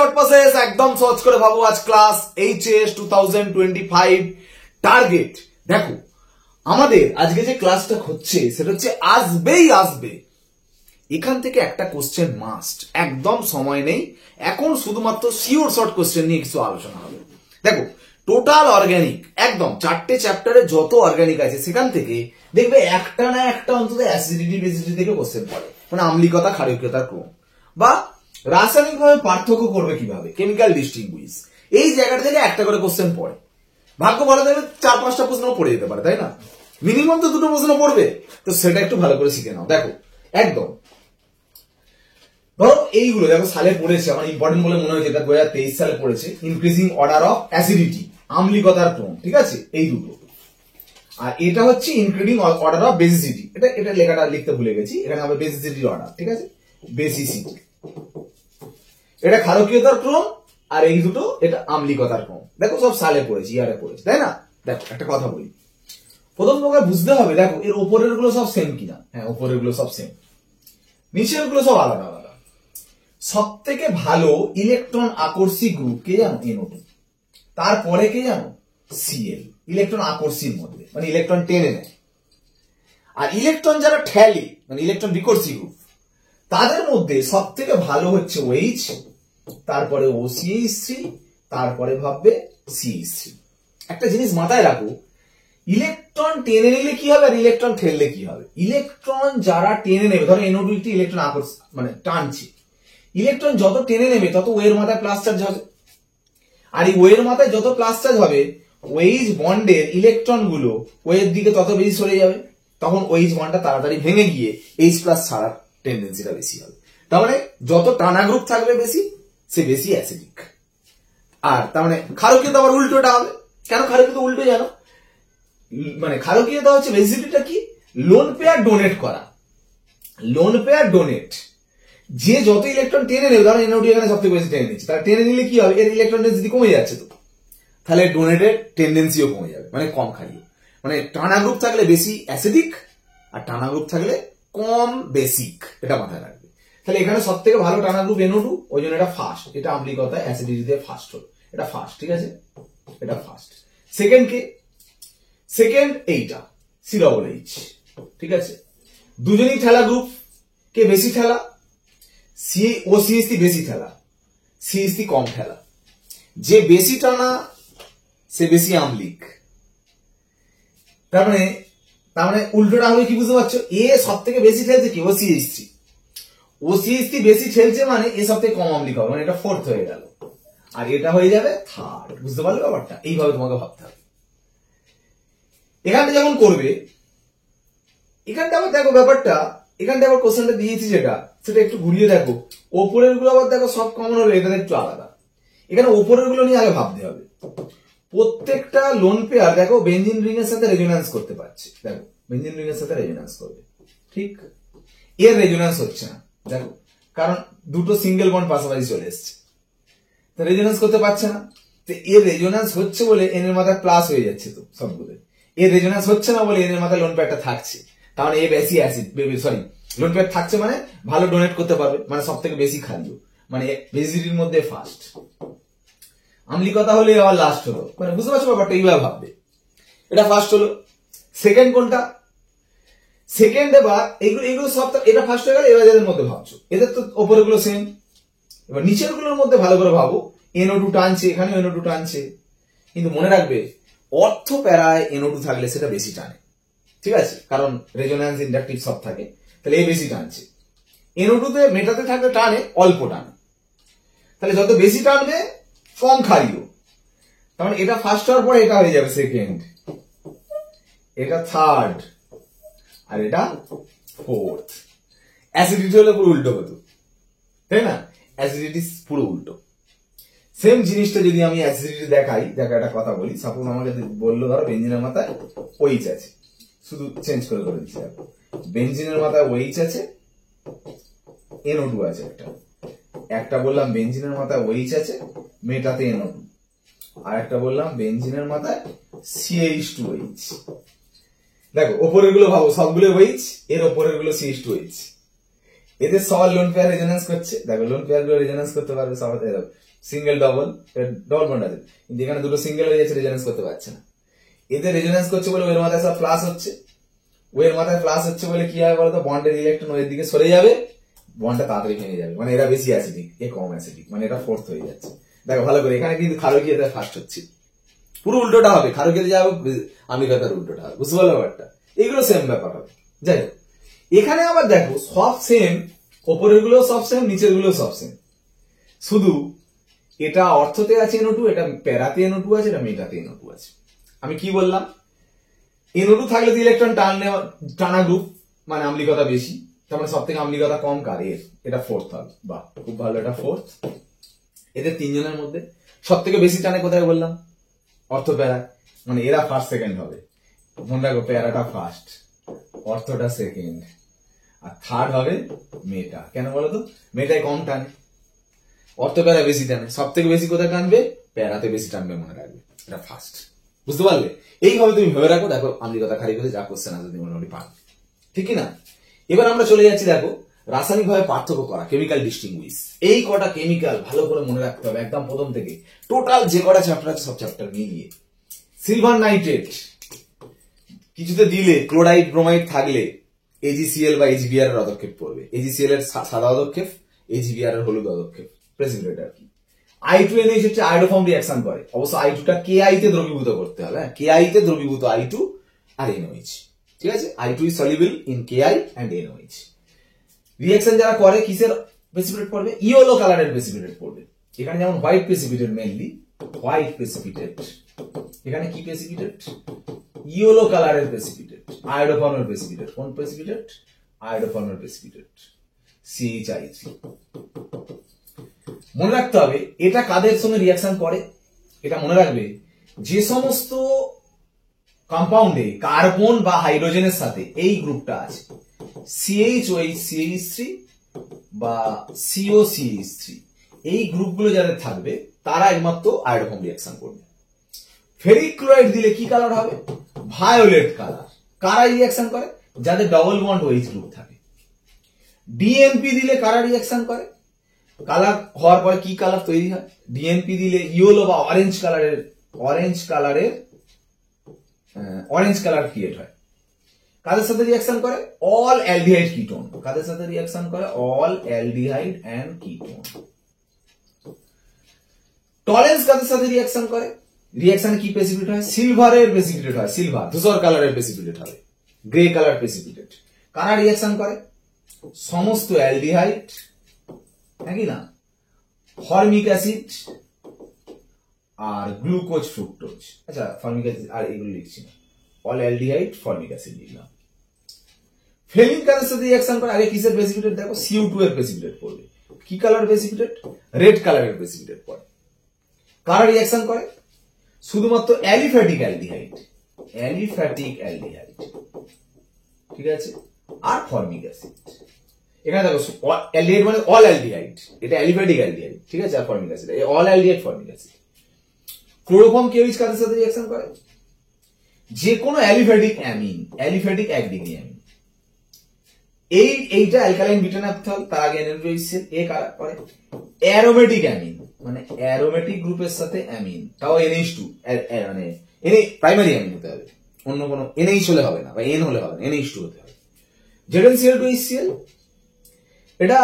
Short process একদম সহজ করে ভাবো। আজ ক্লাস এইচএস 2025 টার্গেট। দেখো আমাদের আজকে যে ক্লাসটা হচ্ছে সেটা হচ্ছে আসবেই আসবে, এখান থেকে একটা কোশ্চেন মাস্ট, একদম সময় নেই এখন, শুধুমাত্র শিওর শর্ট কোশ্চেন নিয়ে কিছু আলোচনা হবে। দেখো টোটাল অর্গানিক একদম 4টে চ্যাপ্টারে যত অর্গানিক আছে সেখান থেকে দেখবে একটা না একটা অন্তত অ্যাসিডিটি বেসিডিটি থেকে কোশ্চেন পড়ে, মানে আম্লিকতা ক্ষারকীয়তার ক্রম বা রাসায়নিক ভাবে পার্থক্য করবে কিভাবে, কেমিক্যাল ডিস্টিংগুইশ, এই জায়গাটা থেকে একটা করে কোশ্চেন পড়ে। ভাগ্য ভালো দেবে 4-5টা প্রশ্ন পড়ে যেতে পারে, তাই না? মিনিমাম তো 2টো প্রশ্ন পড়বে, তো সেটা একটু ভালো করে শিখে নাও। দেখো একদম ধরো এইগুলো দেখো সালে পড়েছে, আমার ইম্পর্টেন্ট বলে মনে হয়েছে, এটা 2023 সালে পড়েছে। ইনক্রিজিং অর্ডার অফ অ্যাসিডিটি, আম্লিকতার ক্রম, ঠিক আছে, এই দুটো। আর এটা হচ্ছে ইনক্রিজিং অর্ডার অফ বেসিসিটি, এটা লেখাটা লিখতে ভুলে গেছি, এখানে হবে বেসিসিটির অর্ডার, ঠিক আছে, বেসিসিটি। এটা ক্ষারকীয়তার ক্রম, আর এই দুটো এটা আম্লিকতার ক্রম। দেখো সব সালে পড়েছি, ইয়ারে পড়েছি, তাই না? দেখো একটা কথা বলি, প্রথম তোমাকে বুঝতে হবে, দেখো এর ওপরের গুলো সব সেম কিনা। হ্যাঁ, ওপরের গুলো সব সেম, নিচের গুলো সব আলাদা আলাদা। সব থেকে ভালো ইলেকট্রন আকর্ষী গ্রুপ কে জানো? NO2। তারপরে কে জানো? Cl। ইলেকট্রন আকর্ষীর মধ্যে মানে ইলেকট্রন টেনে নেয়। আর ইলেকট্রন যারা ঠেলে মানে ইলেকট্রন বিকর্ষী গ্রুপ, তাদের মধ্যে সব থেকে ভালো হচ্ছে OH, তারপরে OCH3, তারপরে ভাববে CH3। একটা জিনিস মাথায় রাখো, ইলেকট্রন টেনে নিলে কি হবে আর ইলেকট্রন ঠেললে কি হবে। ইলেকট্রন যারা টেনে নেবে, ধরো NO2 একটি ইলেকট্রন আকর্ষণ মানে টানছে, ইলেকট্রন যত টেনে নেবে তত ওয়ের মাথায় প্লাস চার্জ হবে, আর এই ওয়ের মাথায় যত প্লাস চার্জ হবে ওএইচ বন্ডের ইলেকট্রন গুলো ওয়ের দিকে তত বেশি সরে যাবে, তখন ওএইচ বন্ডটা তাড়াতাড়ি ভেঙে গিয়ে H+ ছাড়ার টেন্ডেন্সিটা বেশি হবে। তার মানে যত টানা গ্রুপ থাকবে বেশি, সে বেশি অ্যাসিডিক। আর তার মানে ক্ষারকীয়তা আবার উল্টোটা হবে। কেন ক্ষারকীয়তা উল্টো জানো? মানে ক্ষারকীয়তা হচ্ছে বেসিসিটিটা কি, লোন পেয়ার ডোনেট করা, লোন পেয়ার ডোনেট, যে যত ইলেকট্রন টেনে নেবে, ধরো NO2 এখানে সবথেকে বেশি টেনে নিচ্ছে, তারা টেনে নিলে কি হবে, এর ইলেকট্রন ডেন্সিটি কমে যাচ্ছে, তো তাহলে ডোনেটের টেন্ডেন্সিও কমে যাবে, মানে কম খাইয়ে। মানে টানা গ্রুপ থাকলে বেশি অ্যাসিডিক, আর টানা গ্রুপ থাকলে কম বেসিক, এটা মাথায় রাখবে। তাহলে এখানে সব থেকে ভালো টানা গ্রুপ NO2, ওই জন্য এটা ফার্স্ট, এটা আম্লিকতায় অ্যাসিডিটিতে ফার্স্ট হলো, এটা ফার্স্ট, ঠিক আছে, এটা ফার্স্ট। সেকেন্ড কে? সেকেন্ড এইটা COOH, ঠিক আছে। দুজনেই ঠেলা গ্রুপ, কে বেশি ঠেলা? OCH3 বেশি ঠেলা, CH3 কম ঠেলা। যে বেশি টানা সে বেশি আম্লিক। তার মানে উল্টোটা হবে কি, বুঝতে পারছো? এ সব থেকে বেশি ঠেলছে কি? OCH3 বেশি ঠেলছে মানে এ সব থেকে কম আম্লিক হবে, মানে এটা ফোর্থ হয়ে গেল, আর এটা হয়ে যাবে থার্ড। বুঝতে পারলে ব্যাপারটা? এইভাবে তোমাকে ভাবতে হবে। এখানটা যেমন করবে, এখানটা আবার দেখো ব্যাপারটা, এখানটা আবার কোশ্চেনটা দিয়েছি যেটা, সেটা একটু ঘুরিয়ে দেখো। ওপরের গুলো আবার দেখো সব কমন হলো, এটা একটু আলাদা। এখানে ওপরের গুলো নিয়ে আগে ভাবতে হবে। প্রত্যেকটা লোন পেয়ার দেখো বেঞ্জিন রিং এর সাথে রেজোন্যান্স করতে পারছে, দেখো বেঞ্জিন রিং এর সাথে রেজোন্যান্স করবে, ঠিক। এর রেজোন্যান্স হচ্ছে না, দেখো, কারণ দুটো সিঙ্গেল বন্ড পাশাপাশি চলে এসছে, তো রেজোন্যান্স করতে পারছে না। তো এর রেজোন্যান্স হচ্ছে বলে এন এর মাথায় প্লাস হয়ে যাচ্ছে, তো সবগুলো। এর রেজোন্যান্স হচ্ছে না বলে এন এর মাথায় লোন পেয়ারটা থাকছে, তার মানে এ বেশি অ্যাসিড, সরি লোন পেয়ার থাকছে মানে ভালো ডোনেট করতে পারবে, মানে সব থেকে বেশি খাদ্য, মানে বেসিসিটির মধ্যে ফার্স্ট। আম্লিকতা হলে আবার লাস্ট হলো, মানে বুঝতে পারছো ব্যাপারটা? এইভাবে ভাববে। এটা ফার্স্ট হলো। সেকেন্ড কোনটা? সেকেন্ড এবার এগুলো সব, এটা ফার্স্ট হয়ে গেল। এবার এদের মধ্যে ভাবছো, এদের তো ওপরের গুলো সেম, এবার নিচের গুলোর মধ্যে ভালো করে ভাবো। NO2 টানছে, এখানে NO2 টানছে, কিন্তু মনে রাখবে অর্থ প্যারায় NO2 থাকলে সেটা বেশি টানে, ঠিক আছে, কারণ রেজোন্যান্স ইন্ডাকটিভ সব থাকে, তাহলে এ বেশি টানছে। NO2 তে মেটাতে থাকলে টানে, অল্প টানে, তাহলে যত বেশি টানবে কম খাইও। তার মানে এটা ফার্স্ট হওয়ার পরে এটা হয়ে যাবে সেকেন্ড, এটা থার্ড, আর এটা ফোর্থ। অ্যাসিডিটি হলে পুরো উল্টো হতো, তাই না? অ্যাসিডিটি পুরো উল্টো। সেম জিনিসটা যদি আমি অ্যাসিডিটি দেখাই, দেখো একটা কথা বলি। সাপোজ আমাকে বললো ধরো বেঞ্জিনের মাথায় OH আছে, শুধু চেঞ্জ করে দিচ্ছি। দেখো বেঞ্জিনের মাথায় OH আছে, NO2 আছে একটা বললাম বেঞ্জিনের মাথায় OH আছে, মেটাতে NO2, আর একটা বললাম বেঞ্জিনের মাথায় CH2H। দেখো ওপরের গুলো ভাবো, সবগুলো OH, এর ওপরের গুলো CH2H। এদের সবার লোন পেয়ার রেজোন্যান্স করছে, দেখো লোন পেয়ার গুলো রেজোন্যান্স করতে পারবে সবাই। সিঙ্গেল ডবল ডবল বন্ড আছে, কিন্তু এখানে দুটো সিঙ্গেল হয়ে যাচ্ছে, রেজোনেন্স করতে পারছে না। এতে রেজোনেন্স করছে বলে ওর মাথায় সব প্লাস হচ্ছে, ওয়ের মাথায় প্লাস হচ্ছে বলে কি হবে বলতো, বন্ডের ইলেকট্রন ওয়ের দিকে সরে যাবে, বন্ডটা তাড়াতাড়ি ভেঙে যাবে, মানে এরা বেশি অ্যাসিডিক, এ কম অ্যাসিডিক, মানে এটা ফোর্থ হয়ে যাচ্ছে। দেখো ভালো করে, এখানে কিন্তু ক্ষারকীয়তা ফার্স্ট হচ্ছে, পুরো উল্টোটা হবে, ক্ষারকীয়তা যা হবে আম্লিকতার উল্টোটা হবে, বুঝতে পারলো ব্যাপারটা? এগুলো সেম ব্যাপার হবে। যাই হোক, এখানে আবার দেখো সব সেম, ওপরের গুলো সব সেম, নিচের গুলো সব সেম, শুধু এটা অর্থতে আছে NO2, এটা প্যারাতে NO2 আছে, এটা মেটাতে NO2 আছে। আমি কি বললাম, NO2 থাকলে তো ইলেকট্রন টানা গ্রুপ, মানে আম্লিকতা বেশি, তার মানে সব থেকে আম্লিকতা কম কার, এর, এটা ফোর্থ হবে। বাহ, খুব ভালো, এটা ফোর্থ। এদের তিনজনের মধ্যে সব থেকে বেশি টানে কোথায় বললাম, অর্থ প্যারা, মানে এরা ফার্স্ট সেকেন্ড হবে, মনে রাখো, প্যারাটা ফার্স্ট, অর্থটা সেকেন্ড, আর থার্ড হবে মেটা। কেন বলতো, মেটায় কম টানে, অর্থ প্যারা বেশি টানে, সব থেকে বেশি কোথায় টানবে, প্যারাতে বেশি টানবে, মনে রাখবে, এটা ফার্স্ট। বুঝতে পারলে? এইভাবে তুমি ভেবে রাখো, দেখো আম্লিকতা ক্ষারকীয়তা যা কোশ্চেন আসবে তুমি মোটামুটি পারবে, ঠিক কি না? এবার আমরা চলে যাচ্ছি, দেখো রাসায়নিক ভাবে পার্থক্য করা, কেমিক্যাল ডিস্টিংগুইশ। এই কটা কেমিক্যাল ভালো করে মনে রাখতে হবে একদম প্রথম থেকে, টোটাল যে কটা চ্যাপ্টার আছে সব চ্যাপ্টার মিলিয়ে। সিলভার নাইট্রেট কিছুতে দিলে, ক্লোরাইড ব্রোমাইড থাকলে AgCl বা AgBr এর পদক্ষেপ পড়বে, AgCl এর সাদা পদক্ষেপ, AgBr এর হলুদ পদক্ষেপ, প্রেসিপিটেট আর কি। I2NH হচ্ছে আয়োডোফর্ম রিঅ্যাকশন করে, অবশ্য I2 টা Ki তে দ্রবীভূত করতে হবে, Ki তে দ্রবীভূত I2 আর NOH, ঠিক আছে? I2 is soluble in Ki and NOH। Reaction যারা করে কিসের প্রেসিপিটেট পড়বে, ইয়েলো কালারের প্রেসিপিটেট পড়বে। এখানে যেমন white precipitate, mainly white precipitate, এখানে কি প্রেসিপিটেট, ইয়েলো কালারের প্রেসিপিটেট, আয়োডোফর্মের প্রেসিপিটেট। কোন প্রেসিপিটেট? আয়োডোফর্মের প্রেসিপিটেট, CHI3। মনে রাখতে হবে এটা কাদের সঙ্গে রিঅ্যাকশন করে, এটা মনে রাখবে, যে সমস্ত কম্পাউন্ডে কার্বন বা হাইড্রোজেনের সাথে এই গ্রুপটা আছে, CHOH CH3 বা COCH3, এই গ্রুপগুলো যাদের থাকবে তারা একমাত্র আয়োডোফর্ম রিঅ্যাকশন করবে। ফেরিক ক্লোরাইড দিলে কি কালার হবে, ভায়োলেট কালার। কারা রিঅ্যাকশন করে, যাদের ডবল বন্ড OH গ্রুপ থাকে। DNP দিলে কারা রিঅ্যাকশন করে, কালার হওয়ার পরে কি কালার তৈরি হয়, DNP দিলে ইয়েলো বা অরেঞ্জ কালার ক্রিয়েট হয়। কাদের সাথে রিঅ্যাকশন করে, অল অ্যালডিহাইড কিটোন। কাদের সাথে রিঅ্যাকশন করে, all aldehyde and ketone. Tollens কাদের সাথে রিঅ্যাকশন করে, রিঅ্যাকশনে কি প্রেসিপিটেট হয়, সিলভারের প্রেসিপিটেট হয়, সিলভার ধূসর কালারের প্রেসিপিটেট হবে, গ্রে কালার প্রেসিপিটেট। কারা রিঅ্যাকশন করে, সমস্ত অ্যালডিহাইড, নাকি না, ফর্মিক অ্যাসিড আর গ্লুকোজ ফ্রুক্টোজ। আচ্ছা, ফর্মিক অ্যাসিড আর এগুলো লিখছি না, অল অ্যালডিহাইড ফর্মিক অ্যাসিড লিখলাম। ফেলিন কাদের সাথে রিঅ্যাকশন করে, আগে কিসের প্রেসিপিটেট দেখো, CO2 এর প্রেসিপিটেট পড়বে। কি কালার প্রেসিপিটেট, রেড কালারের প্রেসিপিটেট পড়ে। কারা রিঅ্যাকশন করে, শুধুমাত্র অ্যালিফ্যাটিক অ্যালডিহাইড, ঠিক আছে, আর ফর্মিক অ্যাসিড। এখানে দেখো অ্যালডিহাইড মানে অল অ্যালডিহাইড, এটা অ্যালিফ্যাটিক অ্যালডিহাইড, ঠিক আছে, আর ফর্মিক অ্যাসিড, এই all aldehyde formic acid. Chloroform KOH কাদের সাথে রিঅ্যাকশন করে, যে কোনো aliphatic amine, aliphatic 1 degree amine. এইটা অ্যালকালাইন বিটানাফথল, তার আগে NH2 এ কারা করে, অ্যারোমেটিক অ্যামিন, মানে অ্যারোমেটিক গ্রুপের সাথে অ্যামিন, তাও NH2, মানে প্রাইমারি অ্যামিন হতে হবে, অন্য কোনো NH হলে হবে না, বা N হলে হবে না, NH2 হতে হবে। ZnCl2HCl, এটা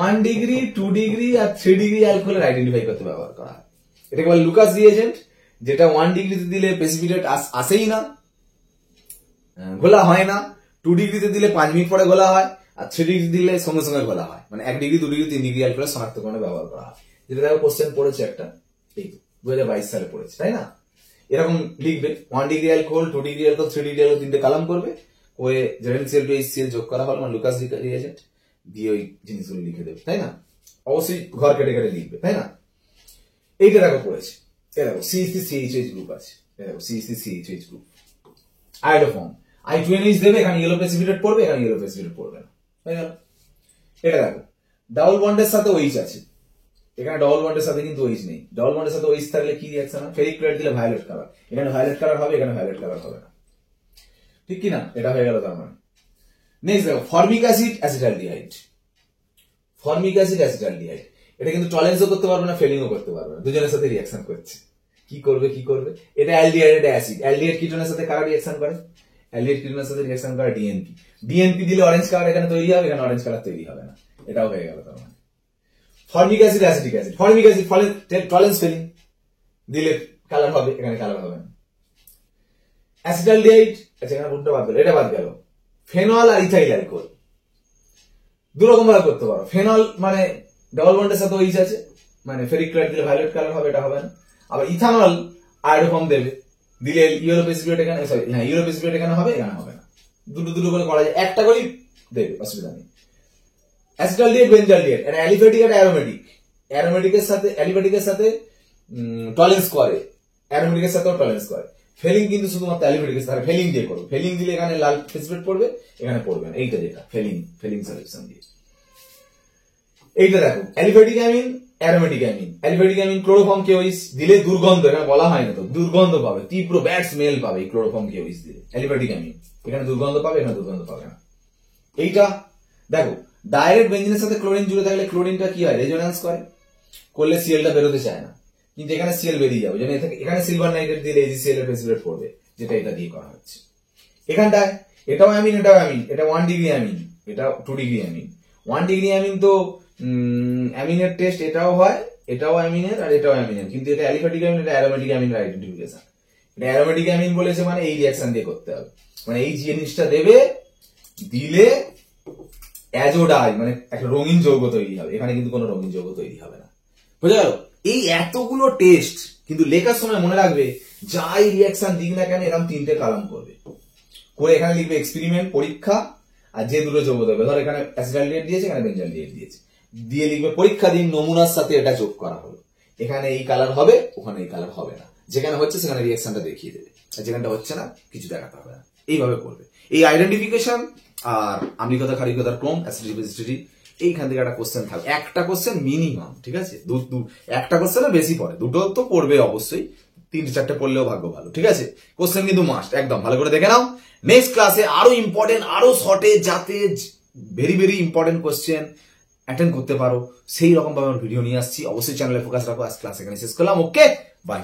1 ডিগ্রি, 2 ডিগ্রি আর 3 ডিগ্রি অ্যালকোহলের আইডেন্টিফাই করতে ব্যবহার করা হয়। এটাকে বলে লুকাস রিএজেন্ট, যেটা 1 ডিগ্রিতে দিলে প্রেসিপিটেট আসেই না, ঘোলা হয় না, 2 ডিগ্রিতে দিলে 5 মিনিট পরে ঘোলা হয়, আর 3 ডিগ্রি দিলে সঙ্গে সঙ্গে ঘোলা হয়, মানে 1 ডিগ্রি, 2 ডিগ্রি, 3 ডিগ্রি অ্যালকোহল শনাক্তকরণে ব্যবহার করা হয়। যেটা দেখো কোশ্চেন পড়েছে একটা, এই 2022 সালে পড়েছে, তাই না? এরকম লিখবে, 1 degree alcohol, 2 degree alcohol, 3 degree alcohol, 3টে কলাম করবে, ওয়ে ZnCl2HCl যোগ করা হল, মানে লুকাস রিএজেন্ট দিয়ে ওই জিনিসগুলো লিখে দেবে, তাই না? অবশ্যই ঘর কেটে কেটে লিখবে, তাই না? এইটা দেখো পড়েছে, এটা দেখো CH3CH গ্রুপ আছে, এটা দেখো CH3CH গ্রুপ, আয়োডোফর্ম। I2NH দেবে, এখানে ইয়েলো প্রেসিপিটেট পড়বে, এখানে ইয়েলো প্রেসিপিটেট পড়বে না, তাই না? এটা দেখো ডাবল বন্ডের সাথে OH আছে, এখানে ডবল বন্ডের সাথে কিন্তু OH নেই। ডবল বন্ডের সাথে OH থাকলে কি রিঅ্যাকশন হয়, ফেরিক ক্লোরাইড দিলে ভায়োলেট কালার, এখানে ভায়োলেট কালার হবে, এখানে ভায়োলেট কালার হবে না, ঠিক কি না? এটা হয়ে গেল তার মানে। নেক্সট দেখো formic acid acetaldehyde, formic acid acetaldehyde, এটা কিন্তু টলারেন্সও করতে পারবে না, ফেলিংও করতে পারবে না, দুজনের সাথে রিয়াকশন করছে। কি করবে কি করবে? এটা অ্যালডিহাইড, এটা অ্যাসিড। অ্যালডিহাইড কিটোনের সাথে কারা রিয়াকশন করে? অ্যালডিহাইড কিটোনের সাথে রিয়াকশন করে ডিএনপি। ডিএনপি দিলে অরেঞ্জ কালার এখানে তৈরি হবে, এখানে অরেঞ্জ কালার তৈরি হবে না। এটাও হয়ে গেল তার মানে। Formic acid, acetic acid. Formic acid ফলে টলারেন্স ফেলিং দিলে কালার হবে, এখানে কালার হবে না। অ্যাসিটালডিহাইড, আচ্ছা এখানে কোনটা বাদ গেল? এটা বাদ গেল। ফেনল আর ইথাইল অ্যালকোহল দুরকম ভাবে করতে পারো। ফেনল মানে ডাবল বন্ডের সাথে ওইচ আছে, মানে ফেরিক ক্লোরাইড দিলে ভায়োলেট কালার হবে, এটা হবে না। আবার ইথানল আয়োডোফর্ম দেবে, দিলে ইউরো প্রেসিপিটেট এখানে, সরি হ্যাঁ ইউরো প্রেসিপিটেট এখানে হবে, এখানে হবে না। দুটো দুটো করে করা যায়, একটা করেই দেবে, অসুবিধা নেই। অ্যাসিটালডিহাইড, বেনজালডিহাইড, এটা অ্যালিফ্যাটিক আর অ্যারোমেটিক। অ্যারোমেটিকের সাথে অ্যালিফ্যাটিকের সাথে টলারেন্স করে, অ্যারোমেটিকের সাথেও টলারেন্স করে। ফেলিং কিন্তু শুধুমাত্র অ্যালিফ্যাটিকের সাথে ফেলিং দিয়ে করবে। ফেলিং দিলে এখানে লাল প্রেসিপিটেট পড়বে, এখানে পড়বে না। এইটা যেটা ফেলিং সলিউশন দিয়ে, এইটা দেখো aliphatic amine, aromatic amine. Aliphatic amine chloroform কেওইস দিলে দুর্গন্ধ, এখানে বলা হয় না তো, দুর্গন্ধ পাবে, তীব্র ব্যাড স্মেল পাবে ক্লোরোফর্ম কেওইস দিলে। অ্যালিফ্যাটিক অ্যামিন এখানে দুর্গন্ধ পাবে, এখানে দুর্গন্ধ পাবে না। এইটা দেখো ডাইরেক্ট বেঞ্জিনের সাথে ক্লোরিন জুড়ে থাকলে ক্লোরিনটা কি হয়? রেজোন্যান্স করলে সিএলটা বেরোতে চায় না, কিন্তু এখানে সিএল বেরিয়ে যাবে। যেন এখানে সিলভার নাইট্রেট দিলে এজিসিএল এর প্রেসিপিটেট পড়বে, যেটা এটা দিয়ে করা হচ্ছে। এখানটায় এটাও অ্যামিন, এটাও অ্যামিন, এটা 1 ডিগ্রি অ্যামিন, এটা 2 ডিগ্রি অ্যামিন। 1 ডিগ্রি অ্যামিন তো অ্যামিনের টেস্ট এটাও হয়, এটাও অ্যামিনের আর এটাও অ্যামিনের, কিন্তু এটা অ্যালিফ্যাটিক অ্যামিন, এটা অ্যারোমেটিক অ্যামিনের আইডেন্টিফিকেশন। এটা অ্যারোমেটিক অ্যামিন বলেছে মানে এই রিঅ্যাকশন দিয়ে করতে হবে, মানে এই জিনিসটা দেবে, দিলে অ্যাজোডাই মানে একটা রঙিন যৌগ তৈরি হবে। এখানে কিন্তু কোনো রঙিন যৌগ তৈরি হবে না। বুঝা গেল? এই এতগুলো টেস্ট কিন্তু লেখার সময় মনে রাখবে, যাই রিঅ্যাকশন দিক না কেন এরকম 3টে কলাম করবে, করে এখানে লিখবে এক্সপেরিমেন্ট, পরীক্ষা, আর যে দুটো যৌগ দেবে, ধর এখানে অ্যাসিটালডিহাইড দিয়েছে, এখানে বেনজালডিহাইড দিয়েছে, দিয়ে লিখবে পরীক্ষা দিন নমুনার সাথে এটা যোগ করা হলো, এখানে এই কালার হবে, ওখানে এই কালার হবে না, যেখানে হচ্ছে সেখানে রিঅ্যাকশনটা দেখিয়ে দেবে, আর যেখানটা হচ্ছে না কিছু দেখাতে হবে না। এইভাবে করবে। এই আইডেন্টিফিকেশন আর আম্লিকতা ক্ষারীয়তার ক্রম, অ্যাসিডিটি বেসিডিটি, এইখান থেকে একটা কোশ্চেন থাকবে, একটা কোশ্চেন মিনিমাম, ঠিক আছে? একটা কোশ্চেনে বেশি পড়ে, দুটো তো পড়বে অবশ্যই, 3-4টে পড়লেও ভাগ্য ভালো, ঠিক আছে? কোশ্চেন কিন্তু মাস্ট, একদম ভালো করে দেখে নাও। নেক্সট ক্লাসে আরো ইম্পর্টেন্ট, আরো শর্টে, যাতে very very important question attend করতে পারো, সেই রকম ভাবে ভিডিও নিয়ে আসছি। অবশ্যই চ্যানেলে ফোকাস রাখো। আজ ক্লাস এখানে শেষ করলাম। ওকে, বাই।